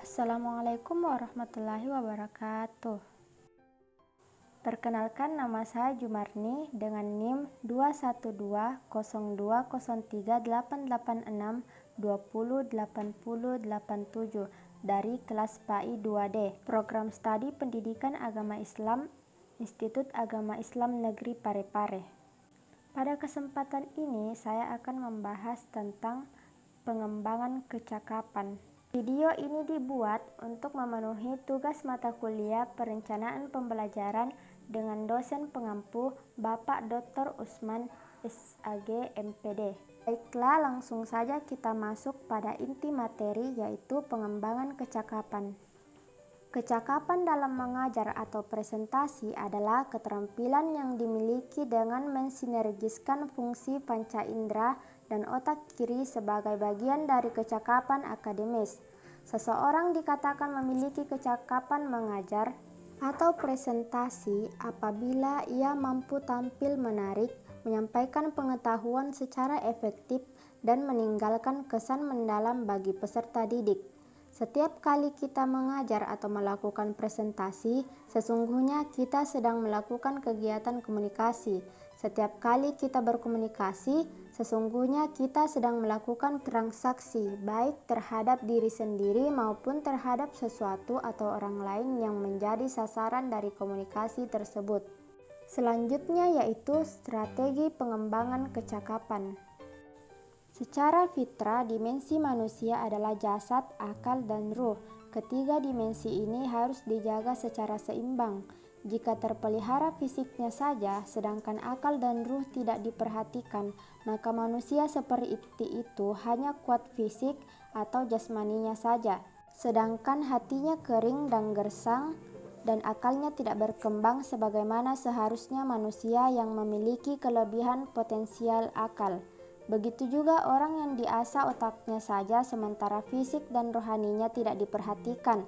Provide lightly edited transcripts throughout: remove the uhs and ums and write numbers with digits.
Assalamualaikum warahmatullahi wabarakatuh. Perkenalkan, nama saya Jumarni dengan NIM 212033886208087 dari kelas PAI 2D, Program Studi Pendidikan Agama Islam, Institut Agama Islam Negeri Parepare. Pada kesempatan ini saya akan membahas tentang pengembangan kecakapan. Video ini dibuat untuk memenuhi tugas mata kuliah perencanaan pembelajaran dengan dosen pengampu Bapak Dr. Usman SAG MPD. Baiklah, langsung saja kita masuk pada inti materi, yaitu pengembangan kecakapan. Kecakapan dalam mengajar atau presentasi adalah keterampilan yang dimiliki dengan mensinergiskan fungsi panca indera dan otak kiri sebagai bagian dari kecakapan akademis. Seseorang dikatakan memiliki kecakapan mengajar atau presentasi apabila ia mampu tampil menarik, menyampaikan pengetahuan secara efektif, dan meninggalkan kesan mendalam bagi peserta didik. Setiap kali kita mengajar atau melakukan presentasi, sesungguhnya kita sedang melakukan kegiatan komunikasi. Setiap kali kita berkomunikasi, sesungguhnya kita sedang melakukan transaksi, baik terhadap diri sendiri maupun terhadap sesuatu atau orang lain yang menjadi sasaran dari komunikasi tersebut. Selanjutnya yaitu strategi pengembangan kecakapan. Secara fitrah, dimensi manusia adalah jasad, akal, dan ruh. Ketiga dimensi ini harus dijaga secara seimbang. Jika terpelihara fisiknya saja, sedangkan akal dan ruh tidak diperhatikan, maka manusia seperti itu hanya kuat fisik atau jasmaninya saja, sedangkan hatinya kering dan gersang, dan akalnya tidak berkembang sebagaimana seharusnya manusia yang memiliki kelebihan potensial akal. Begitu juga orang yang diasah otaknya saja sementara fisik dan rohaninya tidak diperhatikan.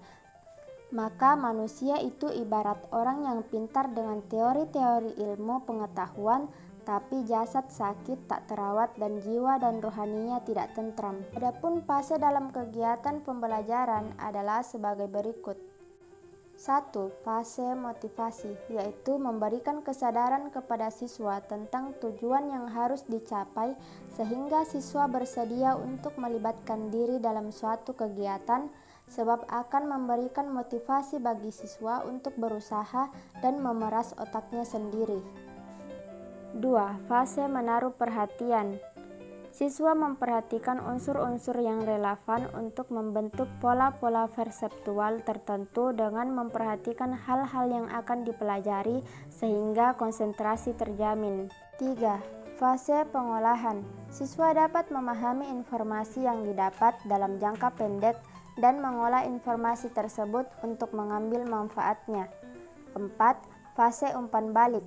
Maka manusia itu ibarat orang yang pintar dengan teori-teori ilmu pengetahuan, tapi jasad sakit tak terawat dan jiwa dan rohaninya tidak tentram. Adapun fase dalam kegiatan pembelajaran adalah sebagai berikut. 1. Fase motivasi, yaitu memberikan kesadaran kepada siswa tentang tujuan yang harus dicapai sehingga siswa bersedia untuk melibatkan diri dalam suatu kegiatan, sebab akan memberikan motivasi bagi siswa untuk berusaha dan memeras otaknya sendiri. 2. Fase menaruh perhatian. Siswa memperhatikan unsur-unsur yang relevan untuk membentuk pola-pola perseptual tertentu dengan memperhatikan hal-hal yang akan dipelajari sehingga konsentrasi terjamin. 3. Fase pengolahan. Siswa dapat memahami informasi yang didapat dalam jangka pendek dan mengolah informasi tersebut untuk mengambil manfaatnya. 4. Fase umpan balik,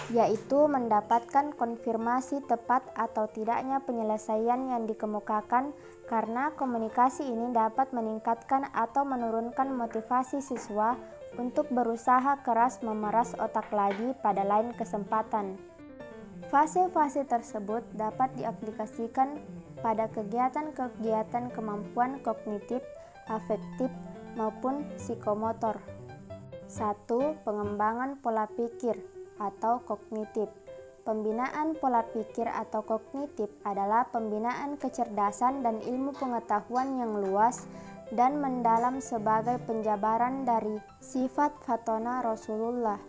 yaitu mendapatkan konfirmasi tepat atau tidaknya penyelesaian yang dikemukakan, karena komunikasi ini dapat meningkatkan atau menurunkan motivasi siswa untuk berusaha keras memeras otak lagi pada lain kesempatan. Fase-fase tersebut dapat diaplikasikan pada kegiatan-kegiatan kemampuan kognitif, afektif, maupun psikomotor. 1. Pengembangan pola pikir atau kognitif. Pembinaan pola pikir atau kognitif adalah pembinaan kecerdasan dan ilmu pengetahuan yang luas dan mendalam sebagai penjabaran dari sifat fatona Rasulullah.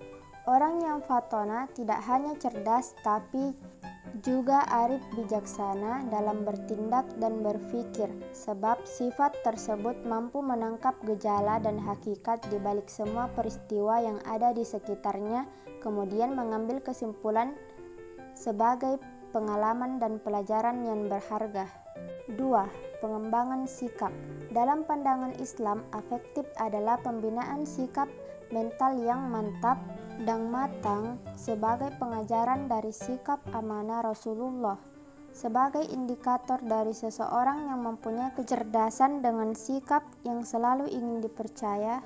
Orang yang fatona tidak hanya cerdas tapi juga arif bijaksana dalam bertindak dan berpikir, sebab sifat tersebut mampu menangkap gejala dan hakikat di balik semua peristiwa yang ada di sekitarnya, kemudian mengambil kesimpulan sebagai pengalaman dan pelajaran yang berharga. 2. Pengembangan sikap. Dalam pandangan Islam, afektif adalah pembinaan sikap mental yang mantap dan matang sebagai pengajaran dari sikap amanah Rasulullah. Sebagai indikator dari seseorang yang mempunyai kecerdasan dengan sikap yang selalu ingin dipercaya,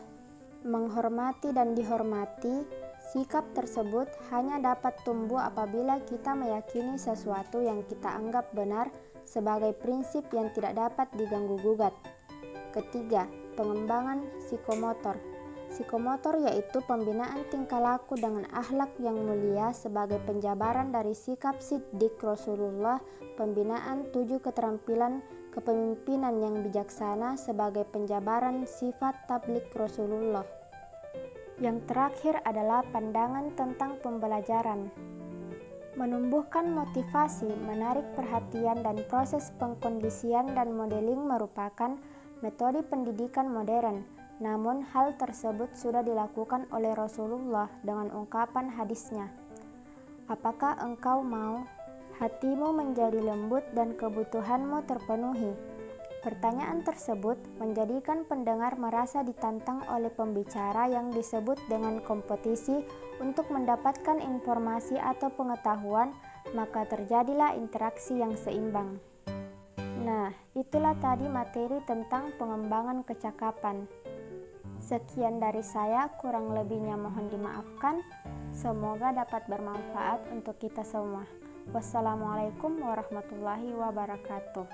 menghormati dan dihormati, sikap tersebut hanya dapat tumbuh apabila kita meyakini sesuatu yang kita anggap benar sebagai prinsip yang tidak dapat diganggu-gugat. Ketiga, pengembangan psikomotor. Psikomotor yaitu pembinaan tingkah laku dengan akhlak yang mulia sebagai penjabaran dari sikap siddiq Rasulullah, pembinaan 7 keterampilan kepemimpinan yang bijaksana sebagai penjabaran sifat tablik Rasulullah. Yang terakhir adalah pandangan tentang pembelajaran. Menumbuhkan motivasi, menarik perhatian dan proses pengkondisian dan modeling merupakan metode pendidikan modern. Namun hal tersebut sudah dilakukan oleh Rasulullah dengan ungkapan hadisnya, "Apakah engkau mau hatimu menjadi lembut dan kebutuhanmu terpenuhi?" Pertanyaan tersebut menjadikan pendengar merasa ditantang oleh pembicara yang disebut dengan kompetisi untuk mendapatkan informasi atau pengetahuan, maka terjadilah interaksi yang seimbang. Nah, itulah tadi materi tentang pengembangan kecakapan. Sekian dari saya, kurang lebihnya mohon dimaafkan. Semoga dapat bermanfaat untuk kita semua. Wassalamualaikum warahmatullahi wabarakatuh.